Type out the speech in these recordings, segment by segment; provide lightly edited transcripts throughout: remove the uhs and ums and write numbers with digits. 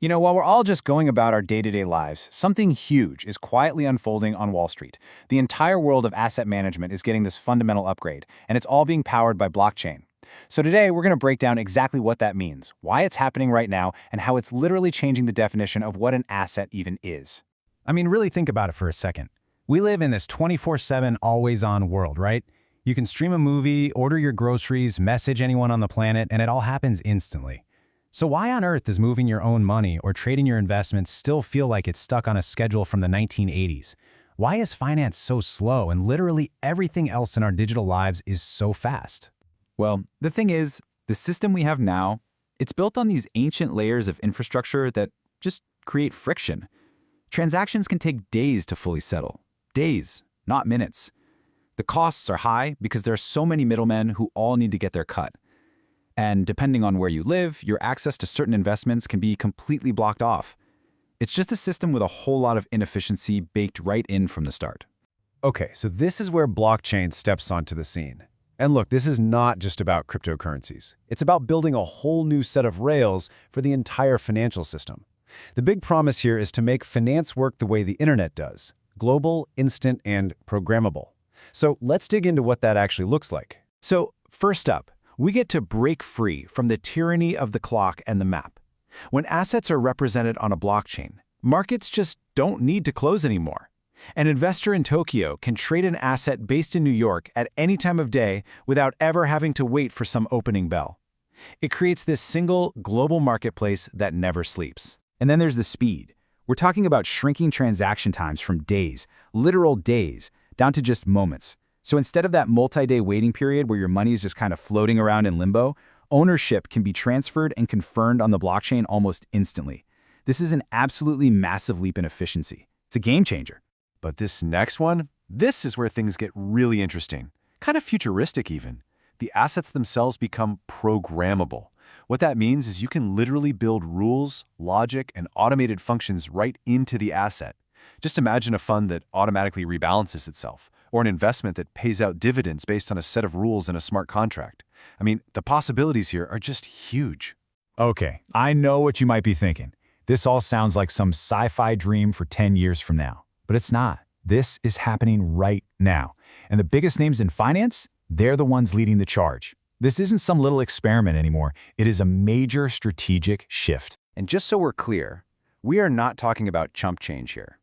You know, while we're all just going about our day-to-day lives, something huge is quietly unfolding on Wall Street. The entire world of asset management is getting this fundamental upgrade, and it's all being powered by blockchain. So today, we're going to break down exactly what that means, why it's happening right now, and how it's literally changing the definition of what an asset even is. I mean, really think about it for a second. We live in this 24/7 always-on world, right? You can stream a movie, order your groceries, message anyone on the planet, and it all happens instantly. So why on earth does moving your own money or trading your investments still feel like it's stuck on a schedule from the 1980s? Why is finance so slow and literally everything else in our digital lives is so fast? Well, the thing is, the system we have now, it's built on these ancient layers of infrastructure that just create friction. Transactions can take days to fully settle. Days, not minutes. The costs are high because there are so many middlemen who all need to get their cut. And depending on where you live, your access to certain investments can be completely blocked off. It's just a system with a whole lot of inefficiency baked right in from the start. Okay, so this is where blockchain steps onto the scene. And look, this is not just about cryptocurrencies. It's about building a whole new set of rails for the entire financial system. The big promise here is to make finance work the way the internet does: global, instant, and programmable. So let's dig into what that actually looks like. So, first up, we get to break free from the tyranny of the clock and the map. When assets are represented on a blockchain, markets just don't need to close anymore. An investor in Tokyo can trade an asset based in New York at any time of day without ever having to wait for some opening bell. It creates this single global marketplace that never sleeps. And then there's the speed. We're talking about shrinking transaction times from days, literal days, down to just moments. So instead of that multi-day waiting period where your money is just kind of floating around in limbo, ownership can be transferred and confirmed on the blockchain almost instantly. This is an absolutely massive leap in efficiency. It's a game changer. But this next one, this is where things get really interesting, kind of futuristic even. The assets themselves become programmable. What that means is you can literally build rules, logic, and automated functions right into the asset. Just imagine a fund that automatically rebalances itself, or an investment that pays out dividends based on a set of rules in a smart contract. I mean, the possibilities here are just huge. Okay, I know what you might be thinking. This all sounds like some sci-fi dream for 10 years from now. But it's not. This is happening right now. And the biggest names in finance, they're the ones leading the charge. This isn't some little experiment anymore. It is a major strategic shift. And just so we're clear, we are not talking about chump change here.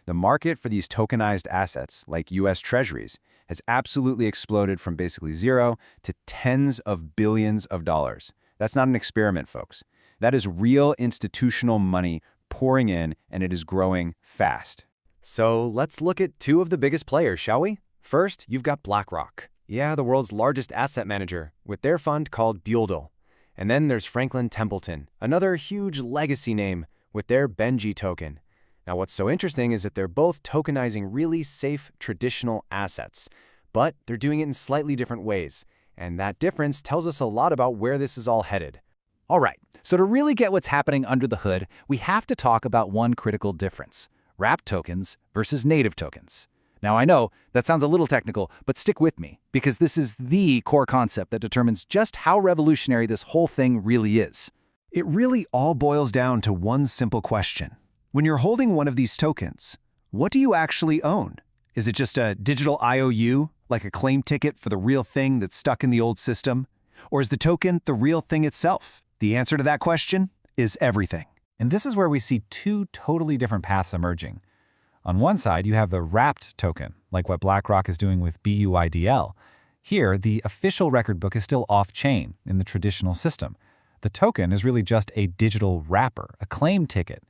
The market for these tokenized assets, like US Treasuries, has absolutely exploded from basically zero to tens of billions of dollars. That's not an experiment, folks. That is real institutional money pouring in, and it is growing fast. So let's look at two of the biggest players, shall we? First, you've got BlackRock. Yeah, the world's largest asset manager, with their fund called BUIDL. And then there's Franklin Templeton, another huge legacy name, with their BENJI token. Now, what's so interesting is that they're both tokenizing really safe, traditional assets, but they're doing it in slightly different ways. And that difference tells us a lot about where this is all headed. All right, so to really get what's happening under the hood, we have to talk about one critical difference: wrapped tokens versus native tokens. Now, I know that sounds a little technical, but stick with me, because this is the core concept that determines just how revolutionary this whole thing really is. It really all boils down to one simple question. When you're holding one of these tokens, what do you actually own? Is it just a digital IOU, like a claim ticket for the real thing that's stuck in the old system? Or is the token the real thing itself? The answer to that question is everything. And this is where we see two totally different paths emerging. On one side, you have the wrapped token, like what BlackRock is doing with BUIDL. Here, the official record book is still off-chain in the traditional system. The token is really just a digital wrapper, a claim ticket.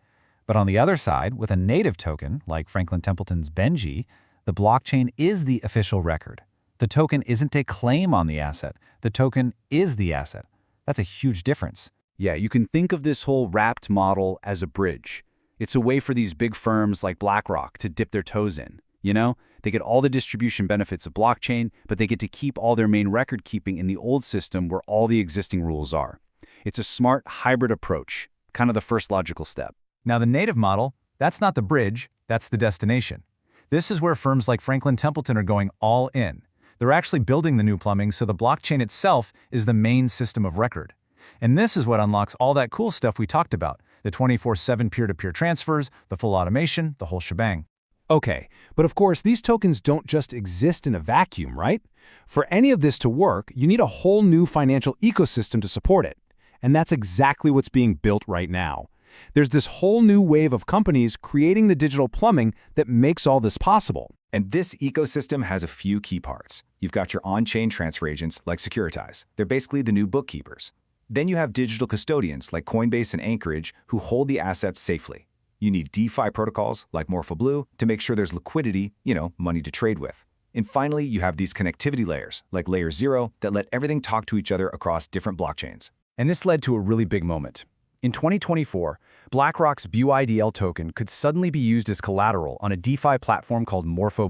But on the other side, with a native token, like Franklin Templeton's BENJI, the blockchain is the official record. The token isn't a claim on the asset. The token is the asset. That's a huge difference. Yeah, you can think of this whole wrapped model as a bridge. It's a way for these big firms like BlackRock to dip their toes in. You know, they get all the distribution benefits of blockchain, but they get to keep all their main record keeping in the old system where all the existing rules are. It's a smart hybrid approach, kind of the first logical step. Now, the native model, that's not the bridge, that's the destination. This is where firms like Franklin Templeton are going all in. They're actually building the new plumbing so the blockchain itself is the main system of record. And this is what unlocks all that cool stuff we talked about. The 24/7 peer-to-peer transfers, the full automation, the whole shebang. Okay, but of course, these tokens don't just exist in a vacuum, right? For any of this to work, you need a whole new financial ecosystem to support it. And that's exactly what's being built right now. There's this whole new wave of companies creating the digital plumbing that makes all this possible. And this ecosystem has a few key parts. You've got your on-chain transfer agents like Securitize. They're basically the new bookkeepers. Then you have digital custodians like Coinbase and Anchorage who hold the assets safely. You need DeFi protocols like Morpho to make sure there's liquidity, money to trade with. And finally, you have these connectivity layers like Layer 0 that let everything talk to each other across different blockchains. And this led to a really big moment. In 2024, BlackRock's BUIDL token could suddenly be used as collateral on a DeFi platform called Morpho.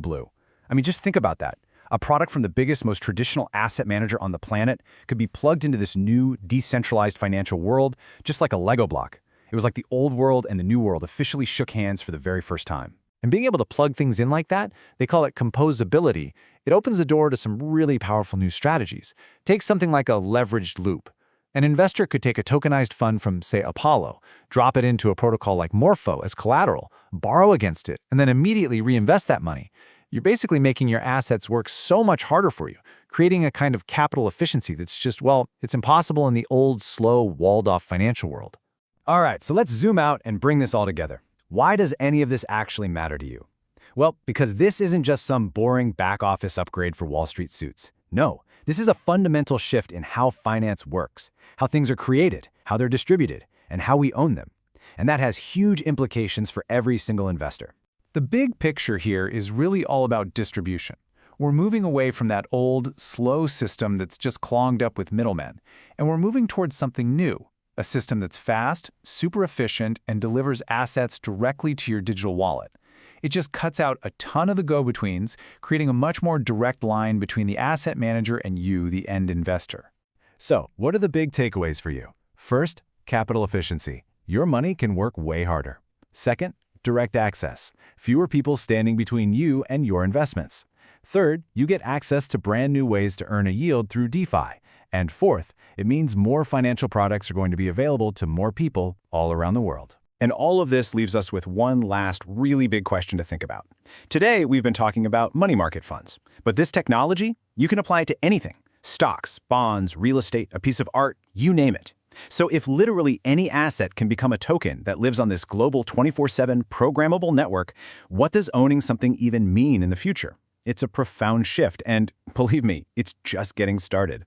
I mean, just think about that. A product from the biggest, most traditional asset manager on the planet could be plugged into this new, decentralized financial world, just like a Lego block. It was like the old world and the new world officially shook hands for the very first time. And being able to plug things in like that, they call it composability. It opens the door to some really powerful new strategies. Take something like a leveraged loop. An investor could take a tokenized fund from, say, Apollo, drop it into a protocol like Morpho as collateral, borrow against it, and then immediately reinvest that money. You're basically making your assets work so much harder for you, creating a kind of capital efficiency that's just, well, it's impossible in the old, slow, walled-off financial world. All right, so let's zoom out and bring this all together. Why does any of this actually matter to you? Well, because this isn't just some boring back-office upgrade for Wall Street suits. No, this is a fundamental shift in how finance works, how things are created, how they're distributed, and how we own them. And that has huge implications for every single investor. The big picture here is really all about distribution. We're moving away from that old, slow system that's just clogged up with middlemen, and we're moving towards something new, a system that's fast, super efficient, and delivers assets directly to your digital wallet. It just cuts out a ton of the go-betweens, creating a much more direct line between the asset manager and you, the end investor. So, what are the big takeaways for you? First, capital efficiency. Your money can work way harder. Second, direct access. Fewer people standing between you and your investments. Third, you get access to brand new ways to earn a yield through DeFi. And fourth, it means more financial products are going to be available to more people all around the world. And all of this leaves us with one last really big question to think about. Today, we've been talking about money market funds. But this technology, you can apply it to anything. Stocks, bonds, real estate, a piece of art, you name it. So if literally any asset can become a token that lives on this global 24/7 programmable network, what does owning something even mean in the future? It's a profound shift, and believe me, it's just getting started.